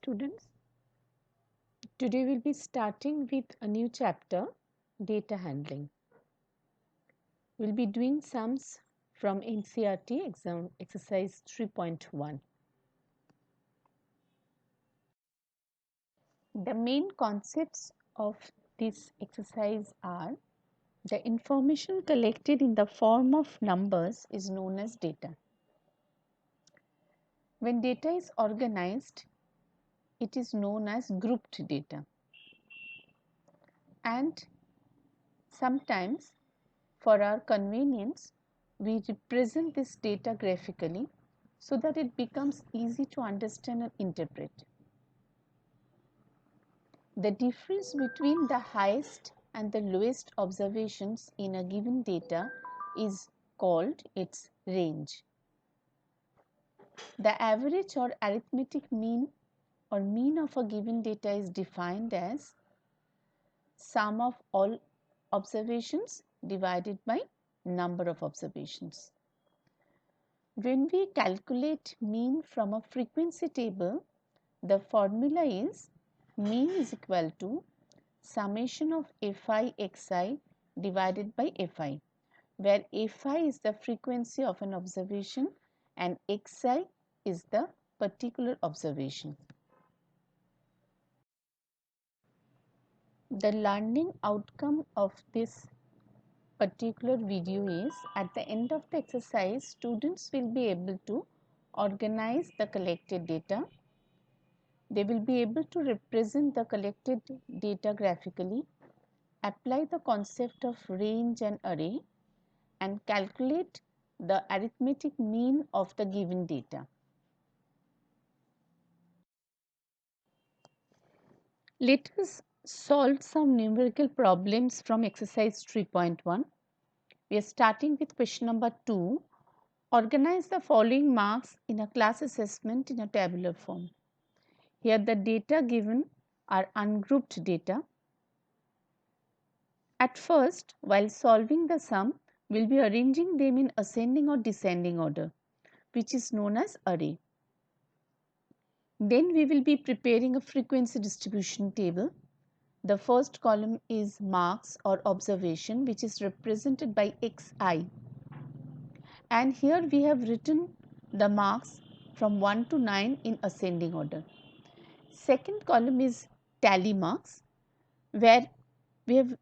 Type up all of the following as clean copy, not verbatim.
students. Today we'll be starting with a new chapter, data handling. We'll be doing sums from NCERT exam exercise 3.1. The main concepts of this exercise are: the information collected in the form of numbers is known as data. When data is organized, it is known as grouped data. And sometimes, for our convenience, we represent this data graphically so that it becomes easy to understand and interpret. The difference between the highest and the lowest observations in a given data is called its range. The average or arithmetic mean or mean of a given data is defined as sum of all observations divided by number of observations. When we calculate mean from a frequency table, the formula is mean is equal to summation of fi xi divided by fi, where fi is the frequency of an observation and xi is the particular observation. The learning outcome of this particular video is, at the end of the exercise, students will be able to organize the collected data. They will be able to represent the collected data graphically, apply the concept of range and array, and calculate the arithmetic mean of the given data. Let us solve some numerical problems from exercise 3.1. We are starting with question number 2. Organize the following marks in a class assessment in a tabular form. Here the data given are ungrouped data. At first, while solving the sum, we will be arranging them in ascending or descending order, which is known as array. Then we will be preparing a frequency distribution table. The first column is marks or observation, which is represented by xi. And here we have written the marks from 1 to 9 in ascending order. Second column is tally marks, where we have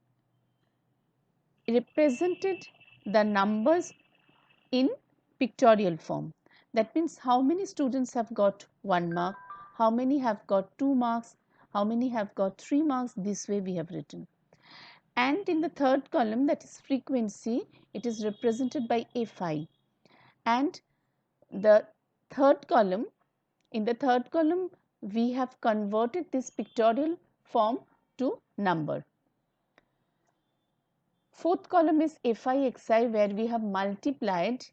represented the numbers in pictorial form. That means how many students have got 1 mark, how many have got 2 marks, how many have got 3 marks. This way we have written. And in the third column, that is frequency, it is represented by fi. And the third column, in the third column, we have converted this pictorial form to number. Fourth column is fi xi, where we have multiplied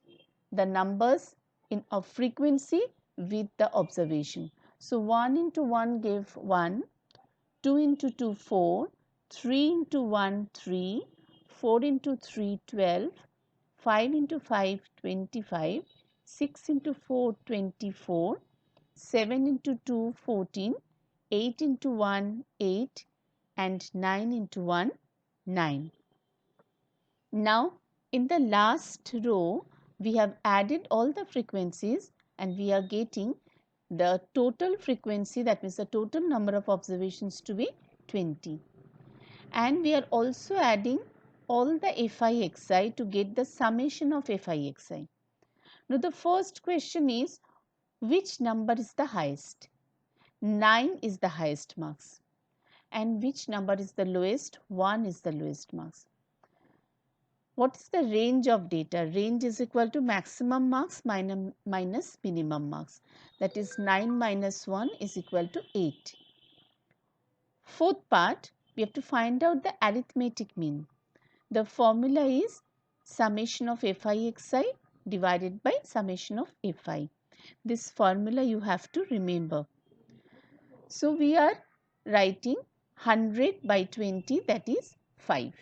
the numbers in a frequency with the observation. So 1 into 1 gave 1, 2 into 2 4, 3 into 1 3, 4 into 3 12, 5 into 5 25, 6 into 4 24, 7 into 2 14, 8 into 1 8, and 9 into 1 9. Now in the last row we have added all the frequencies and we are getting the total frequency, that means the total number of observations, to be 20. And we are also adding all the fi xi to get the summation of fi xi. Now the first question is, which number is the highest? 9 is the highest marks. And which number is the lowest? 1 is the lowest marks. What is the range of data? Range is equal to maximum marks minus minimum marks. That is 9 minus 1 is equal to 8. Fourth part, we have to find out the arithmetic mean. The formula is summation of fi xi divided by summation of fi. This formula you have to remember. So we are writing 100 by 20, that is 5.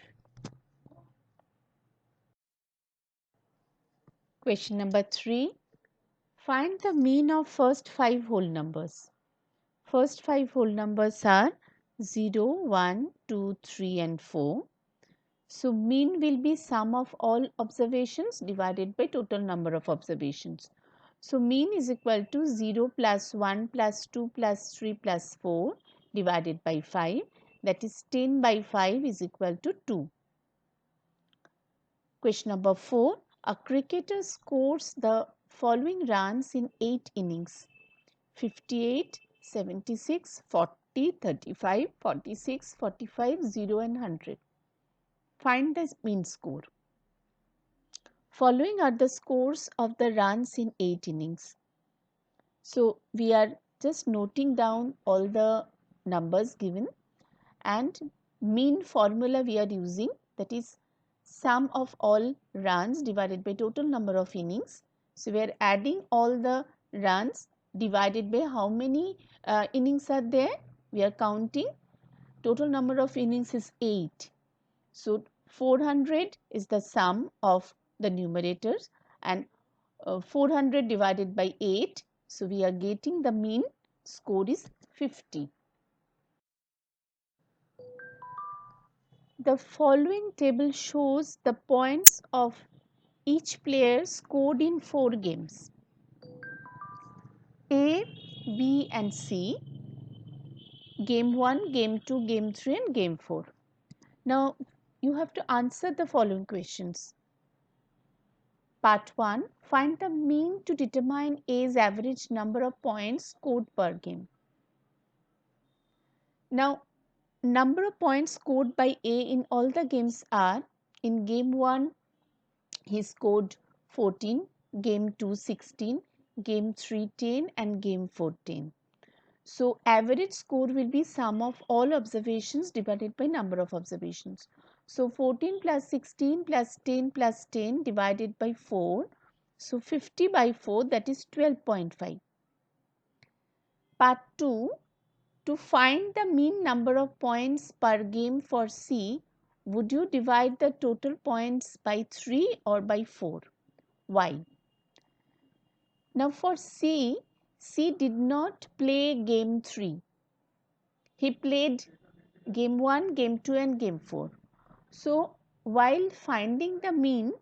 Question number 3. Find the mean of first 5 whole numbers. First 5 whole numbers are 0, 1, 2, 3 and 4. So, mean will be sum of all observations divided by total number of observations. So, mean is equal to 0 plus 1 plus 2 plus 3 plus 4 divided by 5, that is 10 by 5 is equal to 2. Question number 4. A cricketer scores the following runs in 8 innings: 58, 76, 40, 35, 46, 45, 0 and 100. Find the mean score. Following are the scores of the runs in 8 innings. So, we are just noting down all the numbers given, and mean formula we are using, that is sum of all runs divided by total number of innings. So, we are adding all the runs divided by how many innings are there. We are counting. Total number of innings is 8. So, 400 is the sum of the numerators, and 400 divided by 8. So, we are getting the mean score is 50. The following table shows the points of each player scored in 4 games: A, B and C, game 1, game 2, game 3 and game 4. Now, you have to answer the following questions. Part 1. Find the mean to determine A's average number of points scored per game. Now, number of points scored by A in all the games are: in game 1 he scored 14, game 2 16, game 3 10 and game 4 10. So, average score will be sum of all observations divided by number of observations. So, 14 plus 16 plus 10 plus 10 divided by 4. So, 50 by 4, that is 12.5. Part 2. To find the mean number of points per game for C, would you divide the total points by 3 or by 4? Why? Now, for C did not play game 3. He played game 1, game 2 and game 4. So, while finding the mean,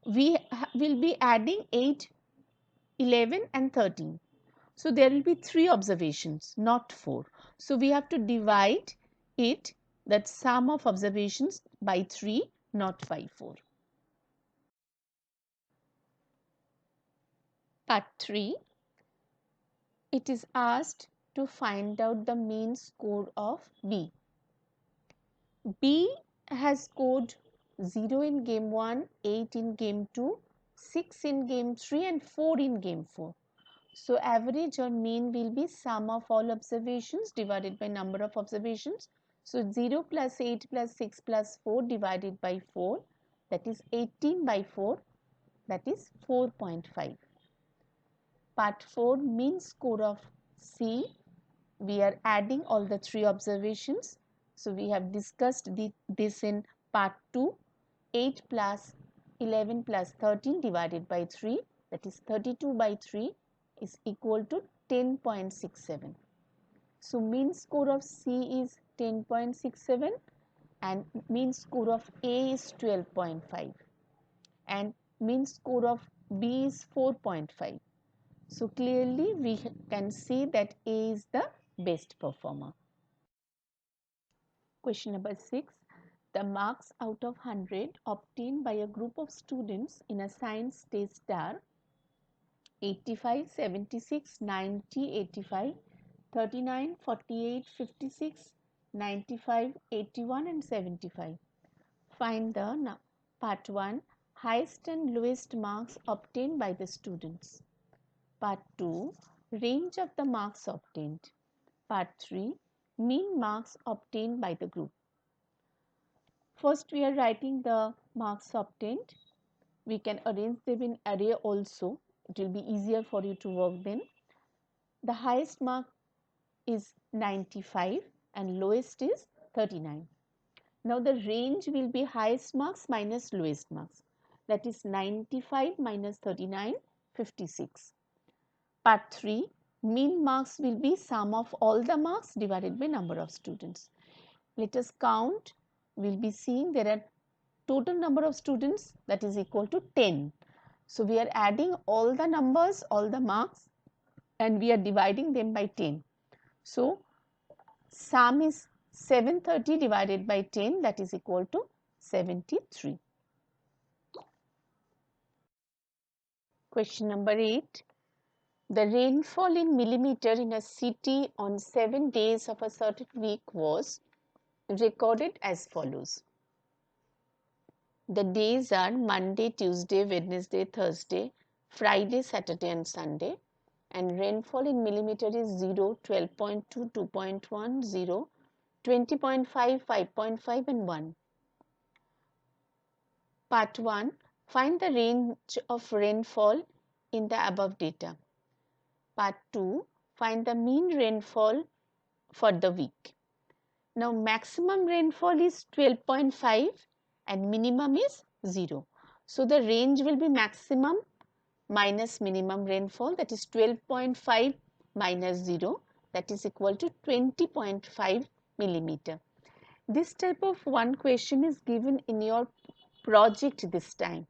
we will be adding 8, 11 and 13. So, there will be 3 observations, not 4. So, we have to divide it, that sum of observations, by 3, not by 4. Part 3. It is asked to find out the mean score of B. B has scored 0 in game 1, 8 in game 2, 6 in game 3 and 4 in game 4. So, average or mean will be sum of all observations divided by number of observations. So, 0 plus 8 plus 6 plus 4 divided by 4, that is 18 by 4, that is 4.5. Part 4, mean score of C. We are adding all the 3 observations. So, we have discussed this in part 2. 8 plus 11 plus 13 divided by 3, that is 32 by 3 is equal to 10.67. So, mean score of C is 10.67 and mean score of A is 12.5 and mean score of B is 4.5. So, clearly we can see that A is the best performer. Question number 6. The marks out of 100 obtained by a group of students in a science test are 85, 76, 90, 85, 39, 48, 56, 95, 81 and 75. Find the part 1, highest and lowest marks obtained by the students. Part 2, range of the marks obtained. Part 3, mean marks obtained by the group. First, we are writing the marks obtained. We can arrange them in array also. It will be easier for you to work then. The highest mark is 95 and lowest is 39. Now, the range will be highest marks minus lowest marks. That is 95 minus 39, 56. Part 3, Mean marks will be sum of all the marks divided by number of students. Let us count. We will be seeing there are total number of students that is equal to 10. So, we are adding all the numbers, all the marks, and we are dividing them by 10. So, sum is 730 divided by 10, that is equal to 73. Question number 8. The rainfall in millimeter in a city on 7 days of a certain week was recorded as follows. The days are Monday, Tuesday, Wednesday, Thursday, Friday, Saturday and Sunday, and rainfall in millimeter is 0, 12.2, 2.1, 0, 20.5, 5.5 and 1. Part 1. Find the range of rainfall in the above data. Part 2. Find the mean rainfall for the week. Now, maximum rainfall is 12.5 and minimum is 0. So, the range will be maximum minus minimum rainfall, that is 12.5 minus 0, that is equal to 20.5 millimeter. This type of one question is given in your project this time.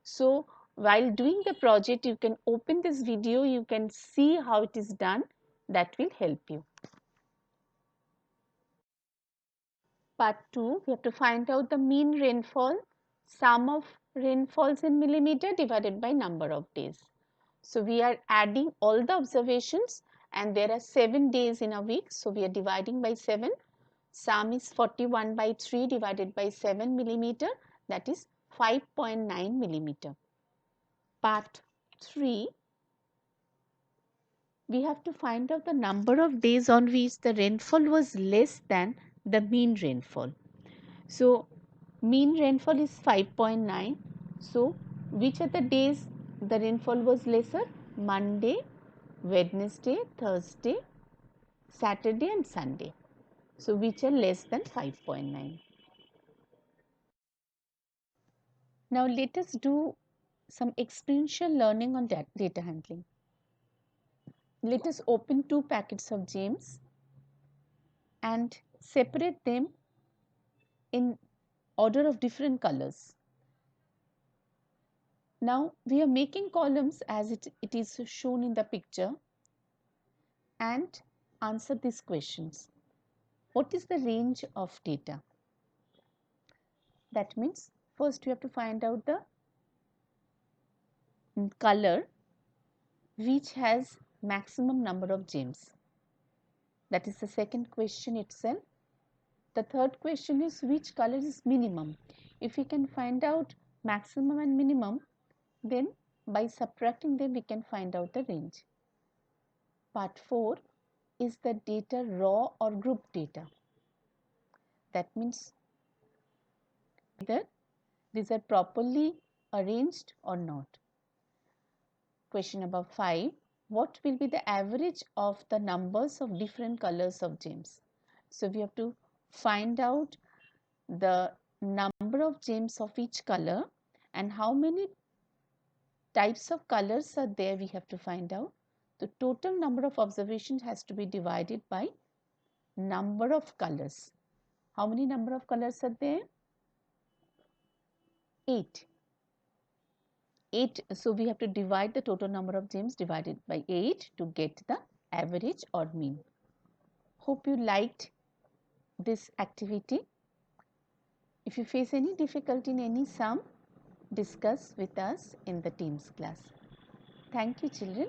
So, while doing the project, you can open this video, you can see how it is done, that will help you. Part 2, we have to find out the mean rainfall, sum of rainfalls in millimeter divided by number of days. So, we are adding all the observations and there are 7 days in a week. So, we are dividing by 7. Sum is 41 by 3 divided by 7 millimeter, that is 5.9 millimeter. Part 3, we have to find out the number of days on which the rainfall was less than the mean rainfall. So, mean rainfall is 5.9. So, which are the days the rainfall was lesser? Monday, Wednesday, Thursday, Saturday and Sunday. So, which are less than 5.9. Now, let us do some experiential learning on data handling. Let us open 2 packets of gems and separate them in order of different colors. Now, we are making columns as it is shown in the picture and answer these questions. What is the range of data? That means first we have to find out the color which has maximum number of gems. That is the second question itself. The third question is which color is minimum. If we can find out maximum and minimum, then by subtracting them we can find out the range. Part 4 is the data raw or group data. That means whether these are properly arranged or not. Question number 5. What will be the average of the numbers of different colors of gems? So, we have to find out the number of gems of each color and how many types of colors are there, we have to find out. The total number of observations has to be divided by number of colors. How many number of colors are there? 8. 8. So, we have to divide the total number of gems divided by 8 to get the average or mean. Hope you liked this activity. If you face any difficulty in any sum, discuss with us in the Teams class. Thank you, children.